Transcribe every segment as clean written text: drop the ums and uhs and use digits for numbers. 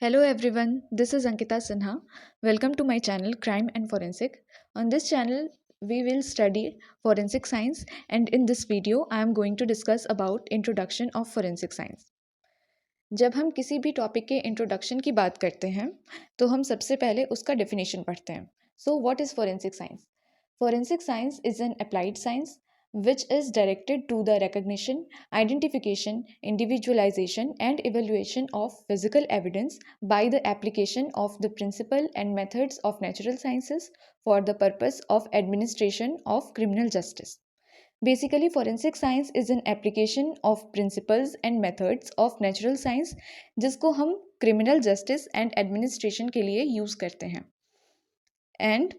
Hello everyone, this is Ankita Sinha. Welcome to my channel Crime and Forensic. On this channel, we will study forensic science, and in this video I am going to discuss about introduction of forensic science. जब हम किसी भी topic के introduction की बात करते हैं तो हम सबसे पहले उसका डेफिनेशन पढ़ते हैं. So what is forensic science? Forensic science is an applied science which is directed to the recognition, identification, individualization, and evaluation of physical evidence by the application of the principle and methods of natural sciences for the purpose of administration of criminal justice. Basically, forensic science is an application of principles and methods of natural science जिसको हम criminal justice and administration के लिए use करते हैं. And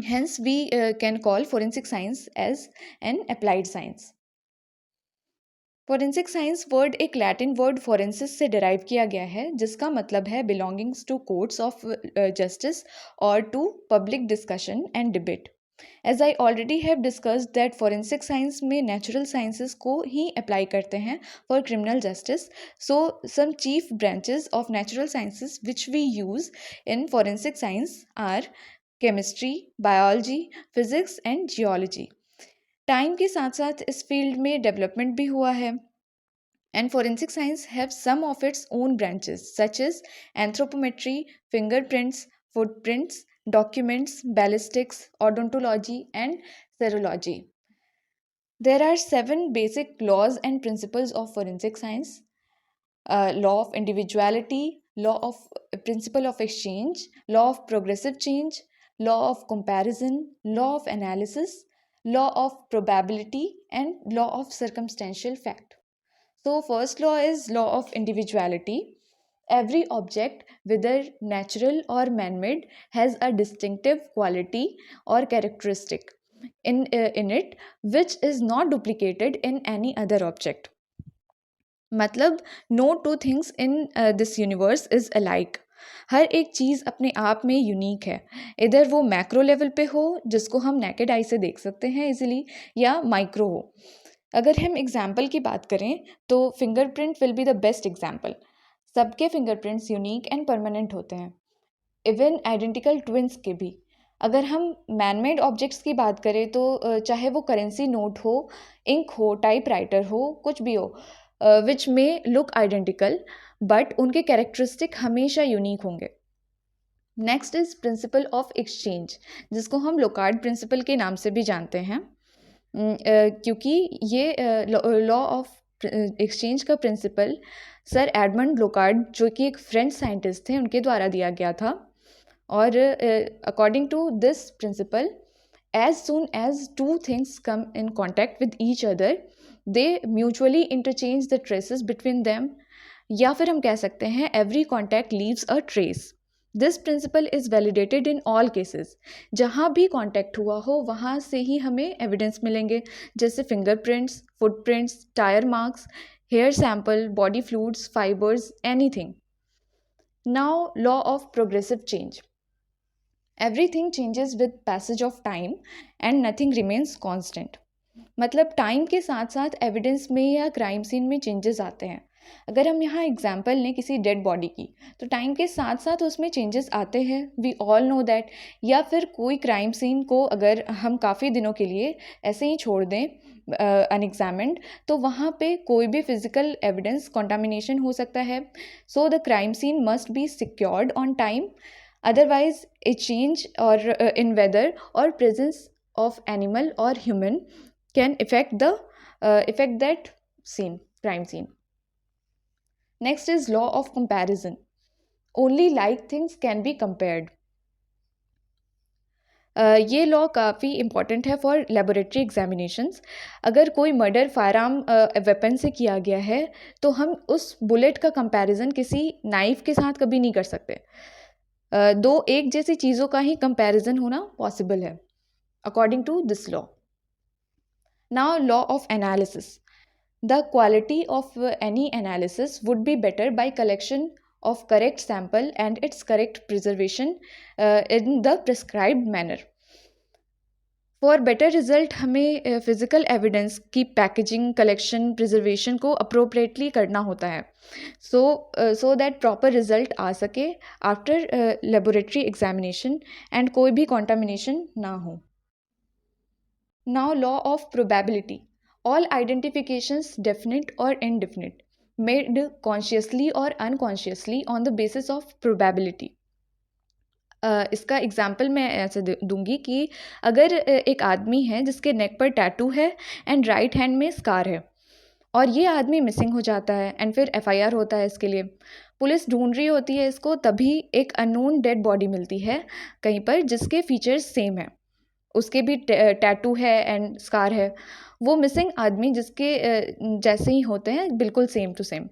hence we can call forensic science as an applied science. Forensic science word एक Latin word forensis से derive किया गया है जिसका मतलब है belongings to courts of justice और to public discussion and debate. As I already have discussed that forensic science में नेचुरल साइंसेस को ही अप्लाई करते हैं for criminal justice. So some chief branches of natural sciences which we use in forensic science are chemistry, biology, physics and geology. Time के साथ साथ इस field में डेवलपमेंट भी हुआ है. And forensic science have some of its own branches such as anthropometry, fingerprints, footprints, documents, ballistics, odontology and serology. There are 7 basic laws and principles of forensic science. Law of individuality, law of principle of exchange, law of progressive change, law of comparison, law of analysis, law of probability, and law of circumstantial fact. So first law is law of individuality. Every object, whether natural or man-made, has a distinctive quality or characteristic in it which is not duplicated in any other object. मतलब no two things in this universe is alike. हर एक चीज़ अपने आप में unique है. इधर वो मैक्रो लेवल पे हो जिसको हम नेकेड आई से देख सकते हैं इजीली, या माइक्रो हो. अगर हम एग्जाम्पल की बात करें तो fingerprint will be the best example. सबके फिंगरप्रिंट्स यूनिक एंड परमानेंट होते हैं, इवन आइडेंटिकल ट्विंस के भी. अगर हम मैनमेड ऑब्जेक्ट्स की बात करें तो चाहे वो करेंसी नोट हो, इंक हो, टाइप राइटर हो, कुछ भी हो, विच में लुक आइडेंटिकल बट उनके कैरेक्टरिस्टिक हमेशा यूनिक होंगे. Next is principle of exchange, जिसको हम लोकार्ड प्रिंसिपल के नाम से भी जानते हैं, क्योंकि ये लॉ ऑफ एक्सचेंज का प्रिंसिपल सर एडमंड लोकार्ड जो कि एक फ्रेंच साइंटिस्ट थे उनके द्वारा दिया गया था. और according to this principle, as soon as two things come in contact with each other, they mutually interchange the traces between them. या फिर हम कह सकते हैं every contact leaves a trace. This principle is validated in all cases. जहाँ भी contact हुआ हो वहाँ से ही हमें evidence मिलेंगे, जैसे fingerprints, footprints, tire marks, hair sample, body fluids, fibers, anything. Now, law of progressive change. Everything changes with passage of time and nothing remains constant. मतलब टाइम के साथ साथ एविडेंस में या क्राइम सीन में चेंजेस आते हैं. अगर हम यहाँ एग्जांपल लें किसी डेड बॉडी की, तो टाइम के साथ साथ उसमें चेंजेस आते हैं, वी ऑल नो दैट. या फिर कोई क्राइम सीन को अगर हम काफ़ी दिनों के लिए ऐसे ही छोड़ दें अनएग्जामिन्ड, तो वहाँ पे कोई भी फिजिकल एविडेंस कॉन्टामिनेशन हो सकता है. So the crime scene must be secured on time. Otherwise, a change or in weather or presence of animal or human can affect that crime scene. Next is law of comparison. Only like things can be compared. ये law काफ़ी important है for laboratory examinations. अगर कोई murder fire arm weapon से किया गया है तो हम उस बुलेट का कंपैरिजन किसी नाइफ के साथ कभी नहीं कर सकते. दो एक जैसी चीज़ों का ही कंपैरिजन होना पॉसिबल है according to this law. Now law of analysis. The quality of any analysis would be better by collection of correct sample and its correct preservation in the prescribed manner. For better result हमें physical evidence की packaging, collection, preservation को appropriately करना होता है, so that proper result आ सके after laboratory examination and कोई भी contamination ना हो. Now, law of probability. All identifications, definite or indefinite, made consciously or unconsciously on the basis of probability. इसका एग्जाम्पल मैं ऐसे दूंगी कि अगर एक आदमी है जिसके नेक पर टैटू है एंड राइट हैंड में स्कार है, और ये आदमी मिसिंग हो जाता है एंड फिर एफआईआर होता है इसके लिए, पुलिस ढूंढ रही होती है इसको, तभी एक अननोन डेड बॉडी मिलती है कहीं पर जिसके फीचर्स सेम है, उसके भी टैटू है एंड स्कार है, वो मिसिंग आदमी जिसके जैसे ही होते हैं, बिल्कुल सेम टू सेम.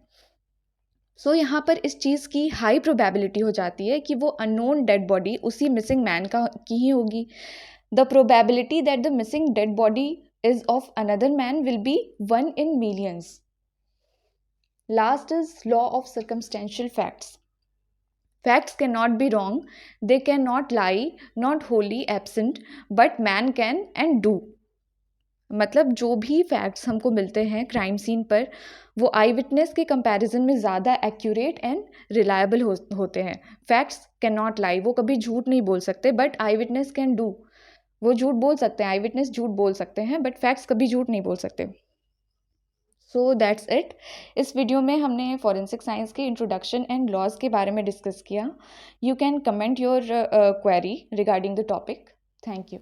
सो यहाँ पर इस चीज़ की हाई प्रोबेबिलिटी हो जाती है कि वो अननोन डेड बॉडी उसी मिसिंग मैन का की ही होगी. The probability that the missing dead body is of another man will be 1 in millions. Last is law of circumstantial facts. Facts cannot be wrong, they cannot lie, not wholly absent, but man can and do. मतलब जो भी facts हमको मिलते हैं crime scene पर, वो आई witness के comparison में ज़्यादा एक्यूरेट एंड रिलायबल होते हैं. फैक्ट्स कैन नॉट लाई, वो कभी झूठ नहीं बोल सकते, but I witness can do. वो झूठ बोल सकते हैं, आई विटनेस झूठ बोल सकते हैं, बट फैक्ट्स कभी झूठ नहीं बोल सकते. So that's it. इस वीडियो में हमने फॉरेंसिक साइंस के इंट्रोडक्शन एंड लॉज के बारे में डिस्कस किया. You can comment your query regarding the topic. Thank you.